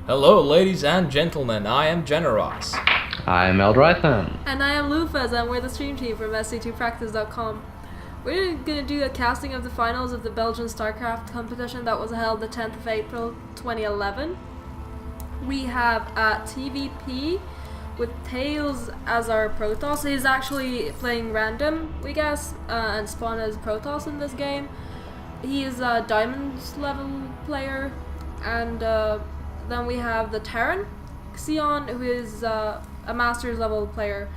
Hello, ladies and gentlemen, I am Janaros. I'm Eldrythan. And I am Lufas, and we're the stream team from SC2Practice.com. We're going to do a casting of the finals of the Belgian Starcraft Competition that was held the 10th of April 2011. We have a TVP with Tails as our Protoss. He's actually playing random, we guess, and spawned as Protoss in this game. He is a Diamonds level player, and then we have the Terran, Xionn, who is a Masters level player.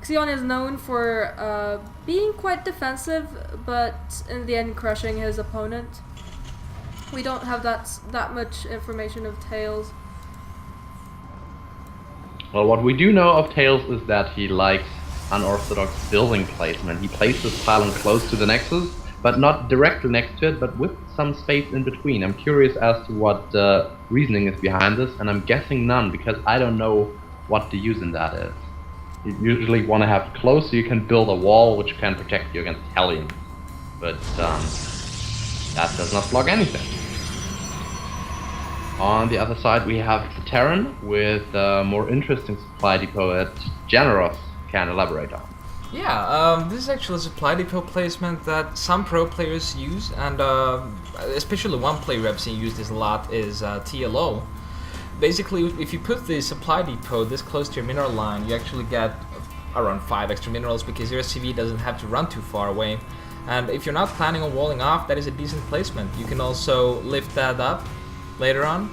Xionn is known for being quite defensive, but in the end crushing his opponent. We don't have that much information of Tails. Well, what we do know of Tails is that he likes unorthodox building placement. He places his pylon close to the Nexus, but not directly next to it, but with some space in between. I'm curious as to what reasoning is behind this, and I'm guessing none, because I don't know what the use in that is. You usually want to have it close so you can build a wall which can protect you against Hellions, but that does not block anything. On the other side we have the Terran with a more interesting supply depot that Janaros can elaborate on. Yeah, this is actually a supply depot placement that some pro players use, and especially one player I've seen use this a lot is TLO. Basically, if you put the supply depot this close to your mineral line, you actually get around 5 extra minerals because your CV doesn't have to run too far away. And if you're not planning on walling off, that is a decent placement. You can also lift that up later on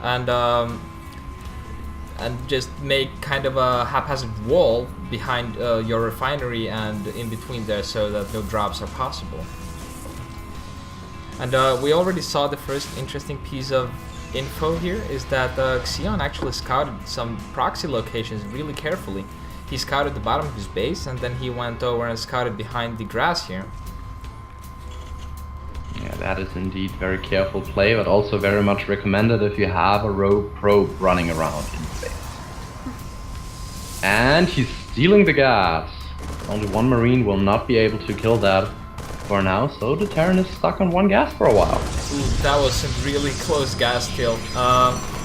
and just make kind of a haphazard wall behind your refinery and in between there so that no drops are possible. And we already saw the first interesting piece of info here is that Xionn actually scouted some proxy locations really carefully. He scouted the bottom of his base and then he went over and scouted behind the grass here. Yeah, that is indeed very careful play, but also very much recommended if you have a rogue probe running around in space. And he's stealing the gas. Only one Marine will not be able to kill that for now, so the Terran is stuck on one gas for a while. Ooh, that was a really close gas kill.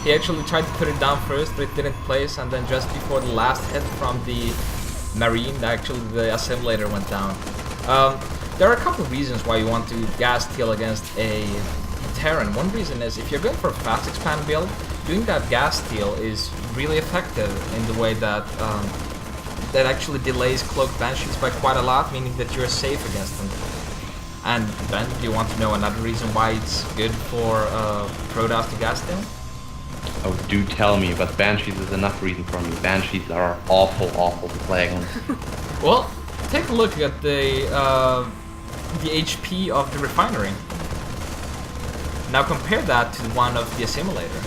He actually tried to put it down first, but it didn't place, and then just before the last hit from the Marine, actually the assimilator went down. There are a couple of reasons why you want to gas steal against a Terran. One reason is if you're going for a fast expand build, doing that gas steal is really effective in the way that that actually delays cloaked banshees by quite a lot, meaning that you're safe against them. And then, do you want to know another reason why it's good for Protoss to gas steal? Oh, do tell me, but Banshees is enough reason for me. Banshees are awful to play against. Well, take a look at the HP of the refinery. Now compare that to one of the assimilator.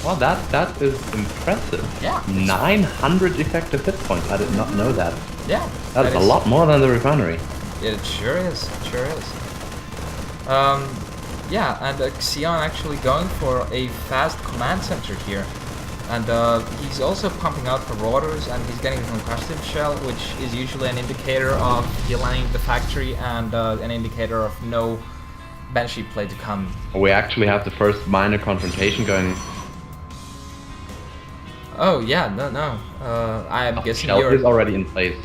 Well, that is impressive. Yeah. 900 effective hit points. I did not know that. Yeah. That is a lot more than the refinery. It sure is. It sure is. Yeah, and Xionn actually going for a fast command center here. And he's also pumping out marauders, and he's getting a concussive shell, which is usually an indicator of healing the factory and an indicator of no banshee play to come. We actually have the first minor confrontation going. Oh yeah, no. I'm guessing shell you're is already in place.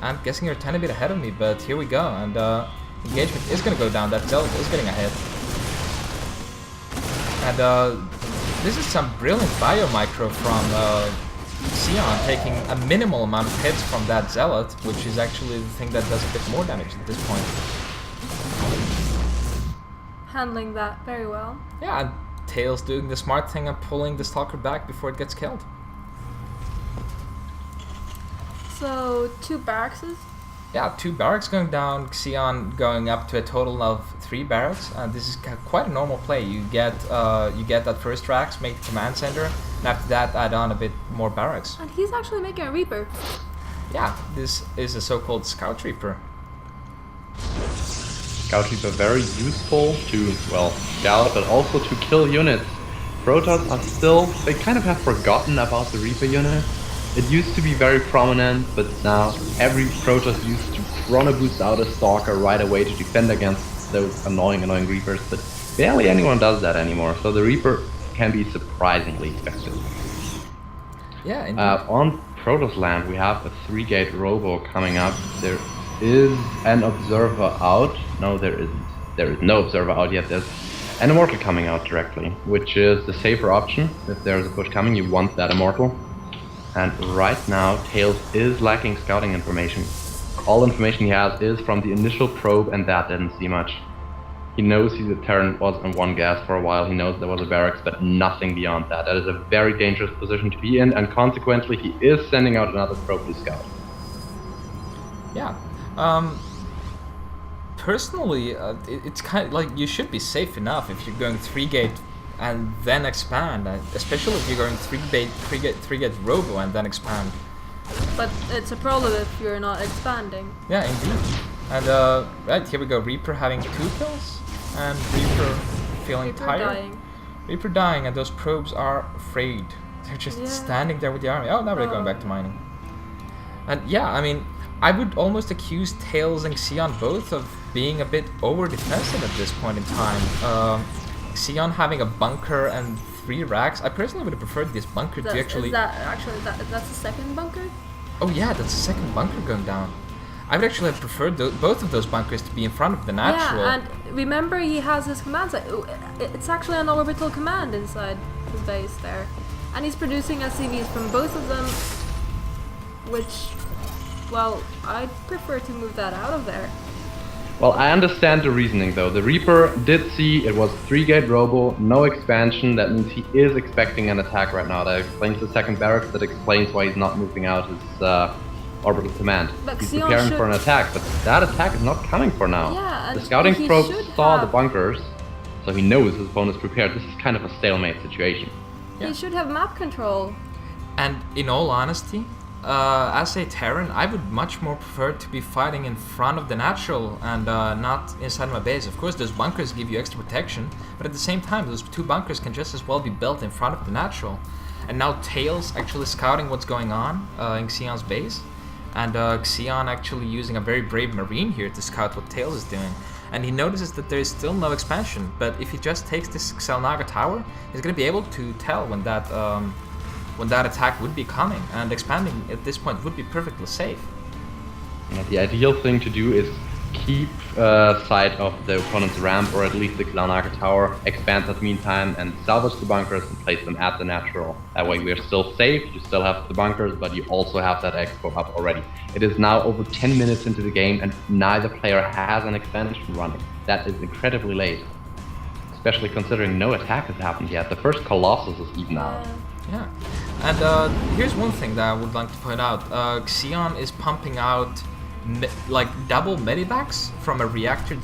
I'm guessing you're a tiny bit ahead of me, but here we go, and engagement is going to go down. That Zealot is getting ahead. And this is some brilliant biomicro from Xionn, taking a minimal amount of hits from that Zealot, which is actually the thing that does a bit more damage at this point. Handling that very well. Yeah, and Tails doing the smart thing and pulling the Stalker back before it gets killed. So, 2 barracks? Yeah, 2 barracks going down, Xionn going up to a total of 3 barracks. This is quite a normal play. You get that first racks, make the command center, and after that add on a bit more barracks. And he's actually making a Reaper. Yeah, this is a so-called Scout Reaper. Scout Reaper very useful to, well, scout, but also to kill units. Protoss are still, they kind of have forgotten about the Reaper unit. It used to be very prominent, but now every Protoss used to chrono boost out a Stalker right away to defend against those annoying Reapers, but barely anyone does that anymore, so the Reaper can be surprisingly effective. Yeah, indeed. On Protoss land, we have a 3-gate robo coming up. There is an observer out. No, there isn't. There is no observer out yet. There's an immortal coming out directly, which is the safer option. If there's a push coming, you want that immortal. And right now, Tails is lacking scouting information. All information he has is from the initial probe, and that didn't see much. He knows the Terran was in one gas for a while, he knows there was a barracks, but nothing beyond that. That is a very dangerous position to be in, and consequently he is sending out another probe to scout. Yeah. Personally, it's kind of like you should be safe enough if you're going 3-gate and then expand, especially if you're going 3-gate robo and then expand. But it's a problem if you're not expanding. Yeah, indeed. And right, here we go, Reaper having 2 kills, and Reaper feeling tired. Dying. Reaper dying, and those probes are afraid. They're just standing there with the army. Oh, now they're going back to mining. And yeah, I mean, I would almost accuse Tails and Xionn both of being a bit over-defensive at this point in time. Xionn having a bunker and 3 racks. I personally would have preferred this bunker to actually... That's the second bunker? Oh yeah, that's the second bunker going down. I would actually have preferred both of those bunkers to be in front of the natural. Yeah, and remember he has his command site. It's actually an orbital command inside his base there. And he's producing SCVs from both of them, which, well, I'd prefer to move that out of there. Well, I understand the reasoning though. The Reaper did see it was 3-gate robo, no expansion. That means he is expecting an attack right now. That explains the second barracks. That explains why he's not moving out his orbital command. But he's Xionn preparing for an attack, but that attack is not coming for now. Yeah, the scouting probe saw the have... bunkers, so he knows his opponent is prepared. This is kind of a stalemate situation. Yeah. He should have map control. And in all honesty, as a Terran, I would much more prefer to be fighting in front of the natural and not inside my base. Of course, those bunkers give you extra protection, but at the same time, those 2 bunkers can just as well be built in front of the natural. And now Tails actually scouting what's going on in Xionn's base, and Xionn actually using a very brave Marine here to scout what Tails is doing. And he notices that there is still no expansion, but if he just takes this Xel'Naga tower, he's going to be able to tell when that attack would be coming, and expanding at this point would be perfectly safe. Yeah, the ideal thing to do is keep sight of the opponent's ramp, or at least the Xel'Naga tower, expand that meantime, and salvage the bunkers and place them at the natural. That way we are still safe, you still have the bunkers, but you also have that expo up already. It is now over 10 minutes into the game, and neither player has an expansion running. That is incredibly late, especially considering no attack has happened yet. The first Colossus is even out. Yeah, and here's one thing that I would like to point out. Xionn is pumping out like double medivacs from a reactor